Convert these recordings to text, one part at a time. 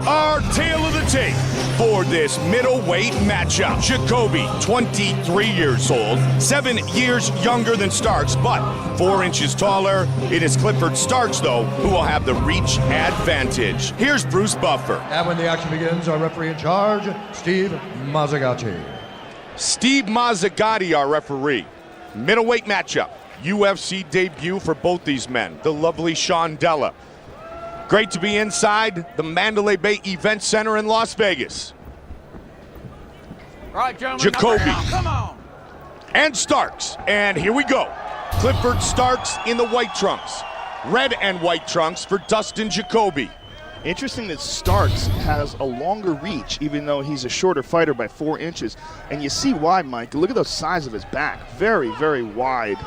Our tale of the tape for this middleweight matchup. Jacoby, 23 years old, 7 years younger than Starks, but 4 inches taller. It is Clifford Starks, though, who will have the reach advantage. Here's Bruce Buffer. And when the action begins, our referee in charge, Steve Mazzagatti. Steve Mazzagatti, our referee. Middleweight matchup. UFC debut for both these men. The lovely Sean Della. Great to be inside the Mandalay Bay Event Center in Las Vegas. All right, gentlemen, Jacoby. come on. And Starks. And here we go. Clifford Starks in the white trunks. Red and white trunks for Dustin Jacoby. Interesting that Starks has a longer reach, even though he's a shorter fighter by 4 inches. And you see why, Mike. Look at the size of his back. Very, very wide.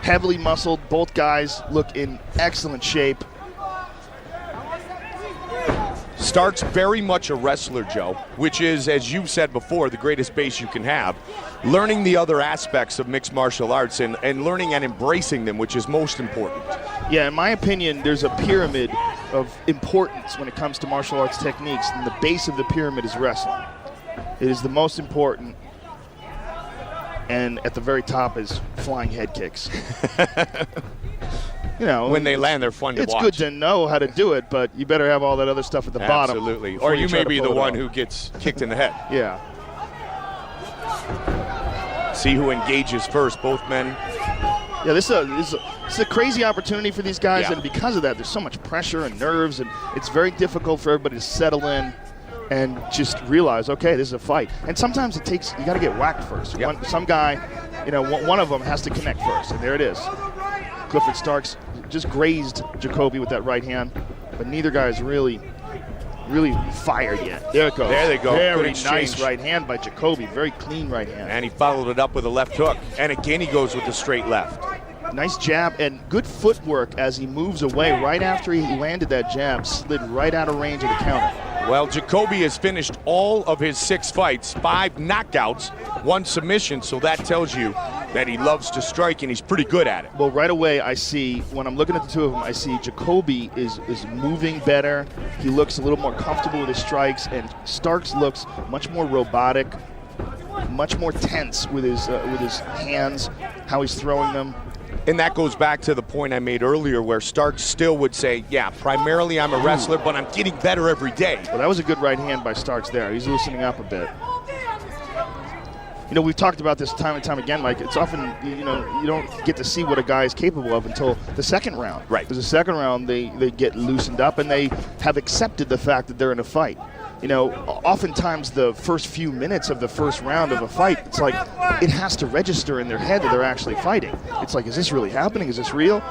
Heavily muscled. Both guys look in excellent shape. Starks very much a wrestler, Joe, which is, as you've said before, the greatest base you can have. Learning the other aspects of mixed martial arts and learning and embracing them, which is most important. Yeah, in my opinion, there's a pyramid of importance when it comes to martial arts techniques, and the base of the pyramid is wrestling. It is the most important, and at the very top is flying head kicks. You know, when they land, they're fun to watch. It's good to know how to do it, but you better have all that other stuff at the bottom. Absolutely. Or you may be the one who gets kicked in the head. Yeah. See who engages first, both men. Yeah, this is a crazy opportunity for these guys, Yeah. and because of that, there's so much pressure and nerves, and it's very difficult for everybody to settle in and just realize, okay, this is a fight. And sometimes it takes, you got to get whacked first. Yep. Some guy, you know, one of them has to connect first, and there it is. Clifford Starks just grazed Jacoby with that right hand, but neither guy is really fired yet. There it goes. There they go. Very Good nice exchange. right hand by Jacoby. Very clean right hand. And he followed it up with a left hook. And again, he goes with the straight left. Nice jab and good footwork as he moves away. Right after he landed that jab, slid right out of range of the counter. Well, Jacoby has finished all of his 6 fights, 5 knockouts, 1 submission, so that tells you that he loves to strike and he's pretty good at it. Well, right away I see, when I'm looking at the two of them, I see Jacoby is moving better. He looks a little more comfortable with his strikes, and Starks looks much more robotic, much more tense with his hands, how he's throwing them. And that goes back to the point I made earlier where Starks still would say, yeah, primarily I'm a wrestler, but I'm getting better every day. Well, that was a good right hand by Starks there. He's loosening up a bit. You know, we've talked about this time and time again, Mike. It's often, you know, you don't get to see what a guy is capable of until the second round. Right. Because the second round, they get loosened up and they have accepted the fact that they're in a fight. You know, oftentimes the first few minutes of the first round of a fight, it's like it has to register in their head that they're actually fighting. It's like, is this really happening? Is this real?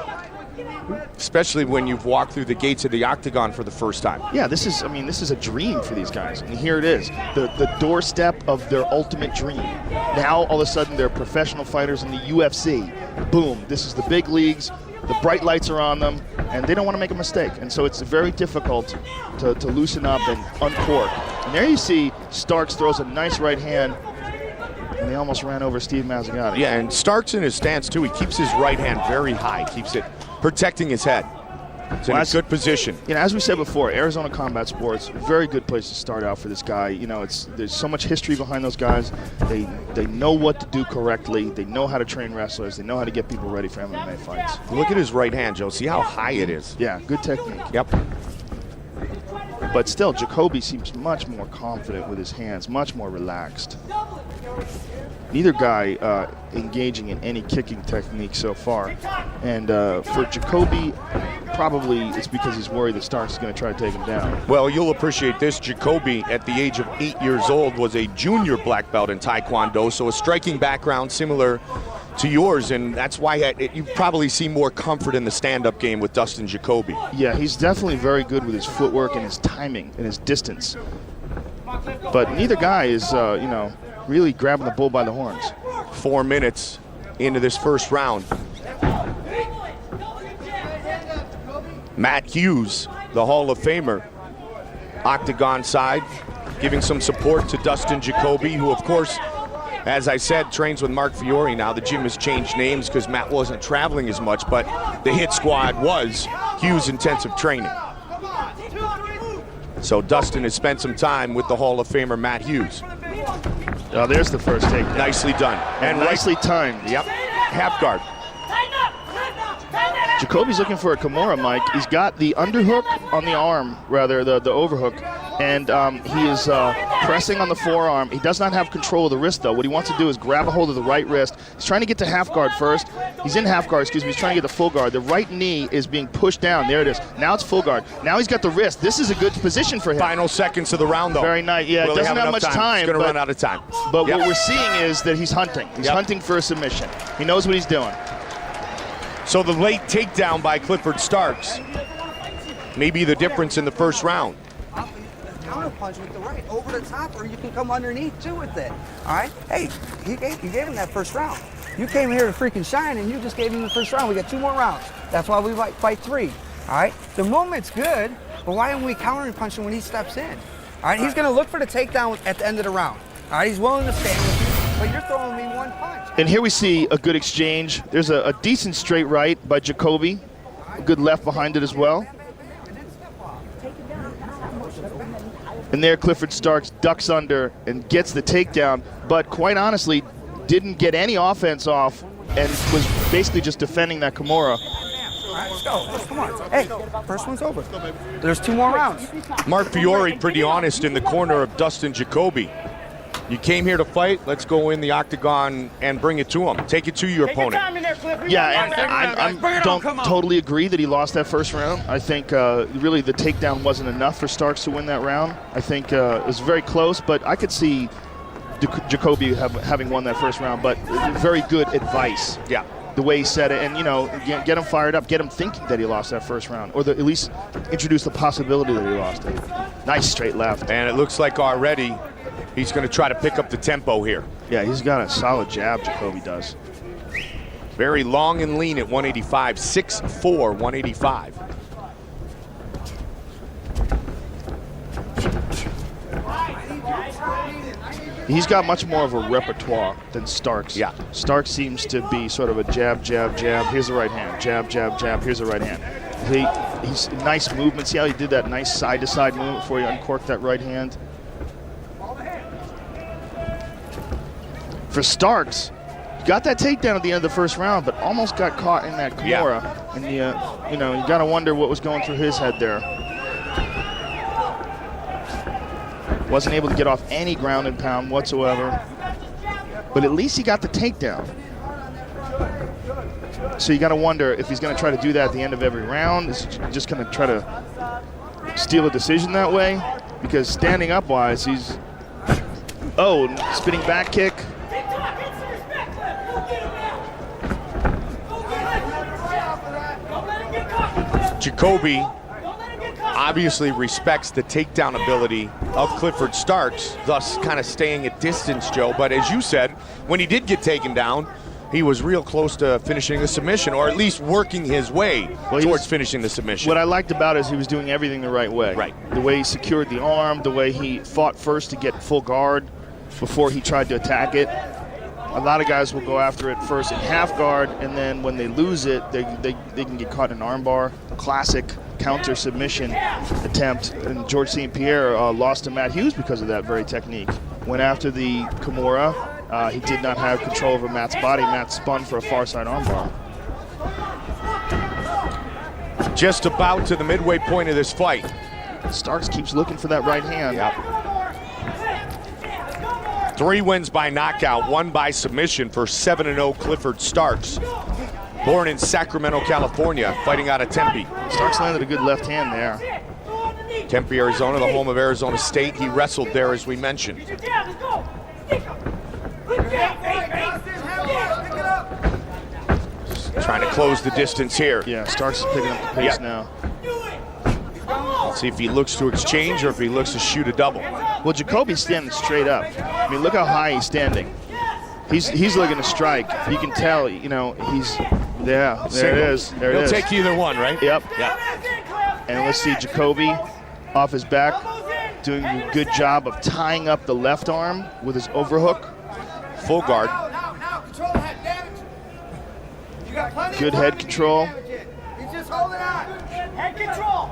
Especially when you've walked through the gates of the octagon for the first time. Yeah, this is a dream for these guys. And here it is, the doorstep of their ultimate dream. Now, all of a sudden, they're professional fighters in the UFC. Boom, this is the big leagues. The bright lights are on them, and they don't want to make a mistake. And so it's very difficult to loosen up and uncork. And there you see Starks throws a nice right hand, and they almost ran over Steve Mazzagatti. Yeah, and Starks in his stance, too. He keeps his right hand very high, keeps it protecting his head. It's in a good position. You know, as we said before, Arizona Combat Sports, very good place to start out for this guy. You know, there's so much history behind those guys. They know what to do correctly. They know how to train wrestlers. They know how to get people ready for MMA fights. Look at his right hand, Joe. See how high it is. Yeah, good technique. Yep. But still, Jacoby seems much more confident with his hands, much more relaxed. Neither guy engaging in any kicking technique so far. And for Jacoby, probably it's because he's worried that Starks is going to try to take him down. Well, you'll appreciate this. Jacoby, at the age of 8 years old, was a junior black belt in Taekwondo, so a striking background similar to yours, and that's why you probably see more comfort in the stand-up game with Dustin Jacoby. Yeah, he's definitely very good with his footwork and his timing and his distance. But neither guy is, you know, really grabbing the bull by the horns. 4 minutes into this first round. Matt Hughes, the Hall of Famer, octagon side, giving some support to Dustin Jacoby, who, of course, as I said, trains with Mark Fiore now. The gym has changed names because Matt wasn't traveling as much, but the hit squad was Hughes Intensive Training. So Dustin has spent some time with the Hall of Famer Matt Hughes. Oh, there's the first takedown. Nicely done. And nicely timed. Yep. Half guard. Jacoby's looking for a Kimura, Mike. He's got the underhook on the arm, rather, the overhook, and he is pressing on the forearm. He does not have control of the wrist, though. What he wants to do is grab a hold of the right wrist. He's trying to get to half guard first. He's in half guard, excuse me. He's trying to get to full guard. The right knee is being pushed down. There it is. Now it's full guard. Now he's got the wrist. This is a good position for him. Final seconds of the round, though. Very nice. Yeah, it doesn't have much time. He's going to run out of time. But what we're seeing is that he's hunting. He's hunting for a submission. He knows what he's doing. So the late takedown by Clifford Starks may be the difference in the first round. Counter punch with the right over the top, or you can come underneath too with it. All right. Hey, you gave him that first round. You came here to freaking shine, and you just gave him the first round. We got 2 more rounds. That's why we fight 3. All right. The movement's good, but why aren't we countering punching when he steps in? All right. He's gonna look for the takedown at the end of the round. All right. He's willing to stand with you, but you're throwing me 1 punch. And here we see a good exchange. There's a decent straight right by Jacoby. A good left behind it as well. And there Clifford Starks ducks under and gets the takedown, but quite honestly didn't get any offense off and was basically just defending that Kimura. All right, let's go. Come on. Hey, first one's over. There's 2 more rounds. Mark Fiore pretty honest in the corner of Dustin Jacoby. You came here to fight, let's go in the octagon and bring it to him. Take it to your opponent. Yeah, and I don't totally agree that he lost that first round. I think really the takedown wasn't enough for Starks to win that round. I think it was very close, but I could see Jacoby having won that first round, but very good advice. Yeah. The way he said it, and get him fired up, get him thinking that he lost that first round, or at least introduce the possibility that he lost it. Nice straight left. And it looks like already he's going to try to pick up the tempo here. Yeah, he's got a solid jab, Jacoby does. Very long and lean at 185, 6'4", 185. He's got much more of a repertoire than Starks. Yeah. Starks seems to be sort of a jab, jab, jab. Here's the right hand. Jab, jab, jab. Here's the right hand. He's nice movement. See how he did that nice side-to-side movement before he uncorked that right hand? For Starks, got that takedown at the end of the first round, but almost got caught in that Kimura. Yeah. And you got to wonder what was going through his head there. Wasn't able to get off any ground and pound whatsoever, but at least he got the takedown. So you got to wonder if he's going to try to do that at the end of every round. Is he just going to try to steal a decision that way? Because standing up wise, he's spinning back kick. Jacoby obviously respects the takedown ability of Clifford Starks, thus kind of staying at distance, Joe. But as you said, when he did get taken down, he was real close to finishing the submission, or at least working his way towards finishing the submission. What I liked about it is he was doing everything the right way. Right. The way he secured the arm, the way he fought first to get full guard before he tried to attack it. A lot of guys will go after it first in half guard, and then when they lose it, they can get caught in an arm bar. Classic counter submission attempt, and George St. Pierre lost to Matt Hughes because of that very technique. Went after the Kimura. He did not have control over Matt's body. Matt spun for a far side arm bar. Just about to the midway point of this fight. Starks keeps looking for that right hand. Yep. 3 wins by knockout, 1 by submission for 7-0 Clifford Starks. Born in Sacramento, California, fighting out of Tempe. Starks landed a good left hand there. Tempe, Arizona, the home of Arizona State. He wrestled there, as we mentioned. Trying to close the distance here. Yeah, Starks is picking up the pace now. Let's see if he looks to exchange or if he looks to shoot a double. Well, Jacoby's standing straight up. I mean, look how high he's standing. He's looking to strike. You can tell, he's there it is. There it is. He'll take either one, right? Yep. Yeah. And let's see Jacoby off his back, doing a good job of tying up the left arm with his overhook. Full guard. Good head control. He's just holding on. Head control.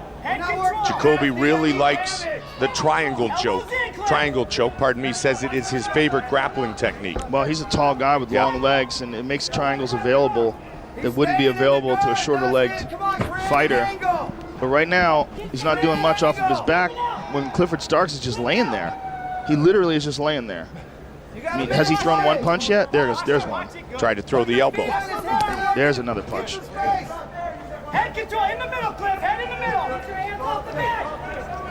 Jacoby really likes the triangle choke, pardon me, says it is his favorite grappling technique. Well, he's a tall guy with long legs, and it makes triangles available that wouldn't be available to a shorter-legged fighter. But right now, he's not doing much off of his back when Clifford Starks is just laying there. He literally is just laying there. I mean, has he thrown one punch yet? There's one. Tried to throw the elbow. There's another punch. Head control in the middle, Cliff. Head in the middle. Put your hands off the back.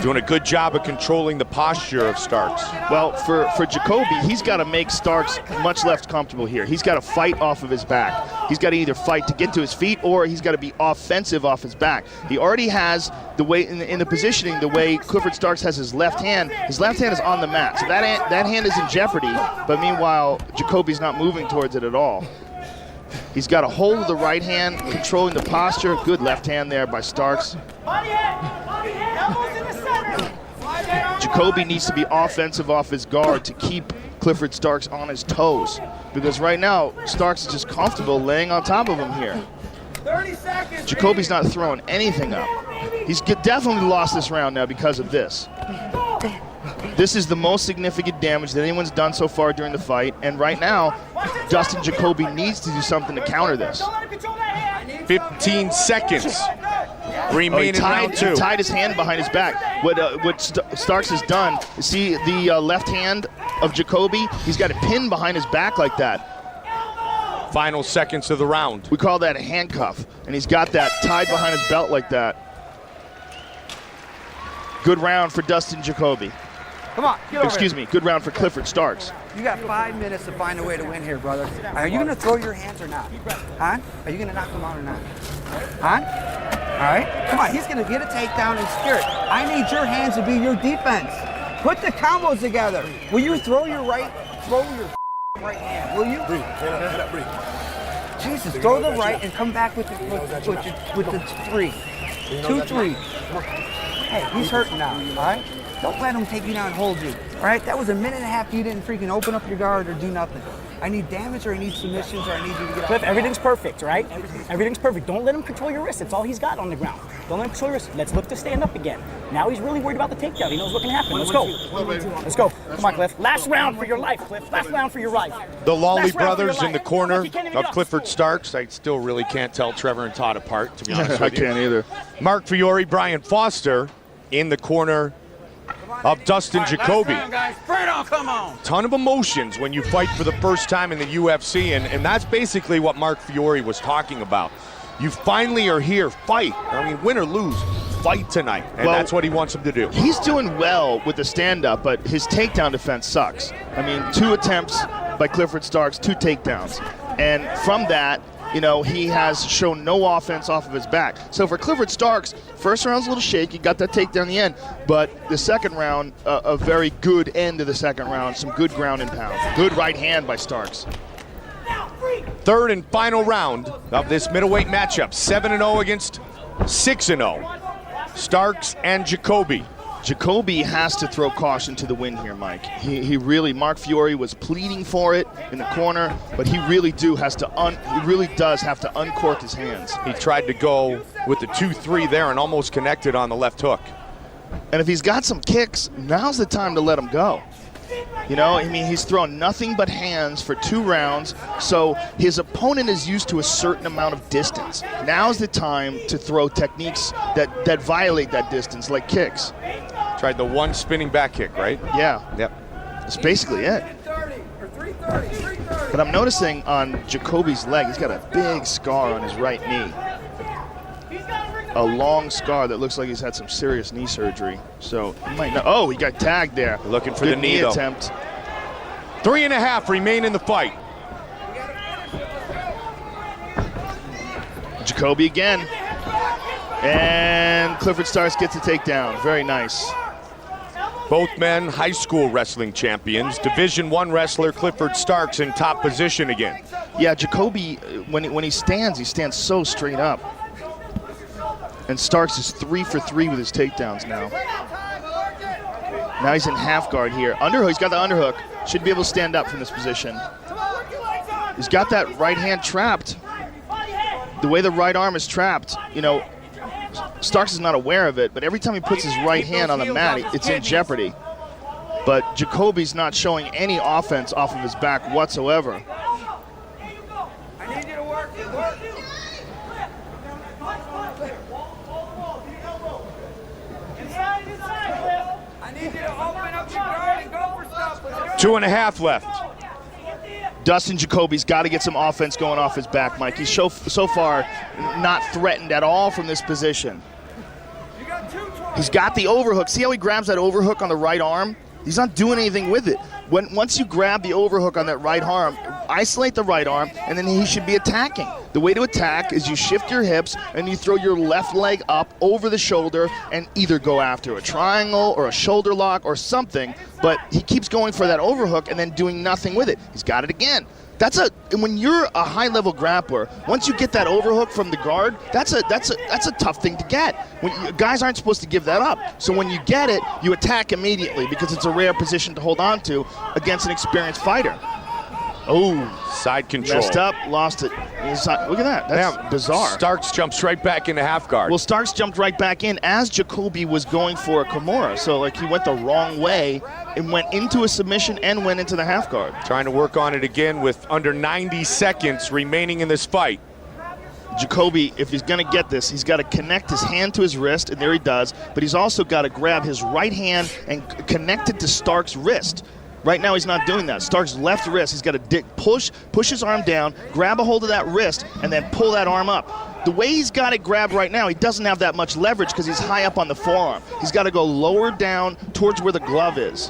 Doing a good job of controlling the posture of Starks. Well, for Jacoby, he's got to make Starks much less comfortable here. He's got to fight off of his back. He's got to either fight to get to his feet, or he's got to be offensive off his back. He already has the way in the positioning, the way Clifford Starks has his left hand. His left hand is on the mat, so that hand is in jeopardy. But meanwhile, Jacoby's not moving towards it at all. He's got a hold of the right hand, controlling the posture. Good left hand there by Starks. Jacoby needs to be offensive off his guard to keep Clifford Starks on his toes, because right now Starks is just comfortable laying on top of him here. 30 seconds. Jacoby's not throwing anything up. He's definitely lost this round now because of this. This is the most significant damage that anyone's done so far during the fight, and right now, Dustin Jacoby needs to do something to counter this. 15 seconds remain in round two. He tied his hand behind his back. What Starks has done, you see the left hand of Jacoby, he's got it pinned behind his back like that. Final seconds of the round. We call that a handcuff, and he's got that tied behind his belt like that. Good round for Dustin Jacoby. Come on, get over Excuse me, good round for Clifford Starks. You got 5 minutes to find a way to win here, brother. Are you going to throw your hands or not? Huh? Are you going to knock him out or not? Huh? All right? Come on, he's going to get a takedown in spirit. I need your hands to be your defense. Put the combos together. Will you throw your right hand? Will you? Breathe. Jesus, throw the right and come back with the 3. 2-3. Hey, he's hurting now, all right? Don't let him take you down and hold you. All right, that was a minute and a half you didn't freaking open up your guard or do nothing. I need damage, or I need submissions, or I need you to get Cliff, everything's perfect, right? Everything's perfect. Don't let him control your wrist. That's all he's got on the ground. Don't let him control your wrist. Let's look to stand up again. Now he's really worried about the takedown. He knows what can happen. Let's go. Let's go. Come on, Cliff. Last round for your life, Cliff. Last round for your life. The Lawley brothers in the corner of Clifford Starks. I still really can't tell Trevor and Todd apart, to be honest with you. I can't either. Mark Fiore, Brian Foster in the corner of Dustin Jacoby. Come on. Ton of emotions when you fight for the first time in the UFC, and that's basically what Mark Fiore was talking about. You finally are here, fight. I mean, win or lose, fight tonight, and that's what he wants him to do. He's doing well with the stand-up, but his takedown defense sucks. I mean, 2 attempts by Clifford Starks, 2 takedowns. And from that, you know, he has shown no offense off of his back. So for Clifford Starks, first round's a little shaky, got that takedown in the end, but the second round, a very good end of the second round, some good ground and pound. Good right hand by Starks. Third and final round of this middleweight matchup, 7-0 against 6-0. Starks and Jacoby. Jacoby has to throw caution to the wind here, Mike. He really, Mark Fiore was pleading for it in the corner, but he really does have to uncork his hands. He tried to go with the 2-3 there and almost connected on the left hook. And if he's got some kicks, now's the time to let him go. You know, I mean, he's thrown nothing but hands for 2 rounds, so his opponent is used to a certain amount of distance. Now's the time to throw techniques that violate that distance, like kicks. Tried the one spinning back kick, right? Yeah. Yep. That's basically it. But I'm noticing on Jacoby's leg, he's got a big scar on his right knee. A long scar that looks like he's had some serious knee surgery. So he might not. Oh, he got tagged there. Looking for the knee attempt. 3.5 remain in the fight. Jacoby again. And Clifford Starks gets a takedown. Very nice. Both men high school wrestling champions. Division I wrestler Clifford Starks in top position again. Yeah, Jacoby, when he stands so straight up. And Starks is 3 for 3 with his takedowns now. Now he's in half guard here. Underhook, he's got the underhook. Should be able to stand up from this position. He's got that right hand trapped. The way the right arm is trapped, you know, Starks is not aware of it, but every time he puts his right hand on the mat, it's in jeopardy. But Jacoby's not showing any offense off of his back whatsoever. I need you to work. I need you to open up your guard and go for stuff. 2.5 left. Dustin Jacoby's got to get some offense going off his back, Mike. He's so far not threatened at all from this position. He's got the overhook. See how he grabs that overhook on the right arm? He's not doing anything with it. Once you grab the overhook on that right arm, isolate the right arm, and then he should be attacking. The way to attack is you shift your hips and you throw your left leg up over the shoulder and either go after a triangle or a shoulder lock or something, but he keeps going for that overhook and then doing nothing with it. He's got it again. When you're a high-level grappler, once you get that overhook from the guard, that's a tough thing to get. Guys aren't supposed to give that up. So when you get it, you attack immediately because it's a rare position to hold on to against an experienced fighter. Oh, side control. Messed up, lost it. Look at that. That's bizarre. Starks jumps right back into half guard. Well, Starks jumped right back in as Jacoby was going for a Kimura. So, like, he went the wrong way and went into a submission and went into the half guard. Trying to work on it again with under 90 seconds remaining in this fight. Jacoby, if he's going to get this, he's got to connect his hand to his wrist, and there he does. But he's also got to grab his right hand and connect it to Starks' wrist. Right now he's not doing that. Starks' left wrist, he's got to push his arm down, grab a hold of that wrist, and then pull that arm up. The way he's got it grabbed right now, he doesn't have that much leverage because he's high up on the forearm. He's got to go lower down towards where the glove is.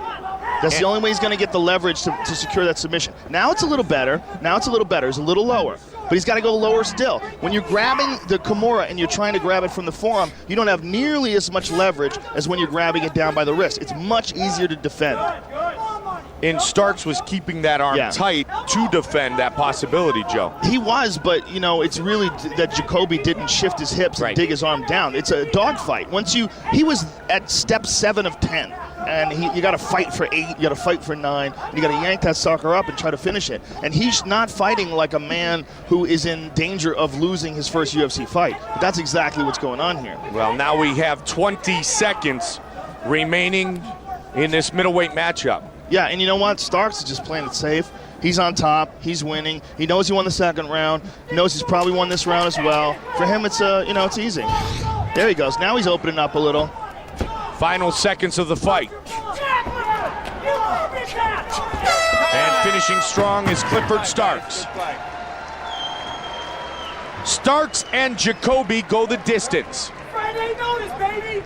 That's the only way he's going to get the leverage to secure that submission. Now it's a little better. It's a little lower. But he's got to go lower still. When you're grabbing the Kimura and you're trying to grab it from the forearm, you don't have nearly as much leverage as when you're grabbing it down by the wrist. It's much easier to defend. And Starks was keeping that arm tight to defend that possibility, Joe. He was, but, it's really that Jacoby didn't shift his hips and dig his arm down. It's a dogfight. He was at step 7 of 10. And you got to fight for 8, you got to fight for 9, and you got to yank that sucker up and try to finish it. And he's not fighting like a man who is in danger of losing his first UFC fight. But that's exactly what's going on here. Well, now we have 20 seconds remaining in this middleweight matchup. Yeah, and you know what? Starks is just playing it safe. He's on top. He's winning. He knows he won the second round. He knows he's probably won this round as well. For him, it's it's easy. There he goes. Now he's opening up a little. Final seconds of the fight. And finishing strong is Clifford Starks. Starks and Jacoby go the distance. Friday notice, baby!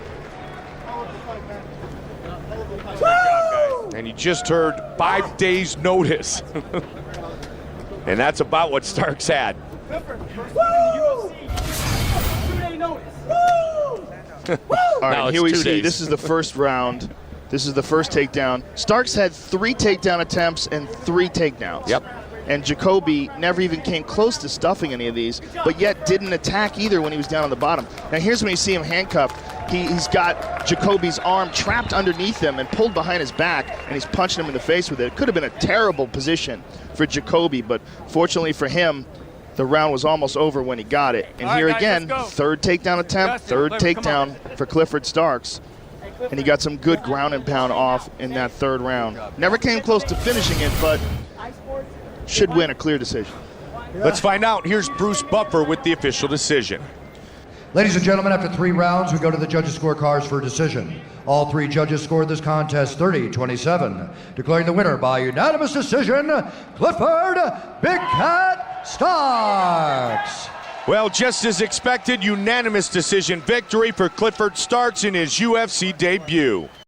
And you just heard 5 days notice. And that's about what Starks had. Woo! 2-day notice. Woo! All right, here we see, this is the first round. This is the first takedown. Starks had 3 takedown attempts and 3 takedowns. Yep. And Jacoby never even came close to stuffing any of these, but yet didn't attack either when he was down on the bottom. Now here's when you see him handcuffed. He's got Jacoby's arm trapped underneath him and pulled behind his back, and he's punching him in the face with it. It could have been a terrible position for Jacoby, but fortunately for him, the round was almost over when he got it. And here again, third takedown attempt, third takedown for Clifford Starks. And he got some good ground and pound off in that third round. Never came close to finishing it, but should win a clear decision. Let's find out. Here's Bruce Buffer with the official decision. Ladies and gentlemen, after 3 rounds, we go to the judges' scorecards for a decision. All 3 judges scored this contest 30-27, declaring the winner by unanimous decision, Clifford Big Cat Starks. Well, just as expected, unanimous decision victory for Clifford Starks in his UFC debut.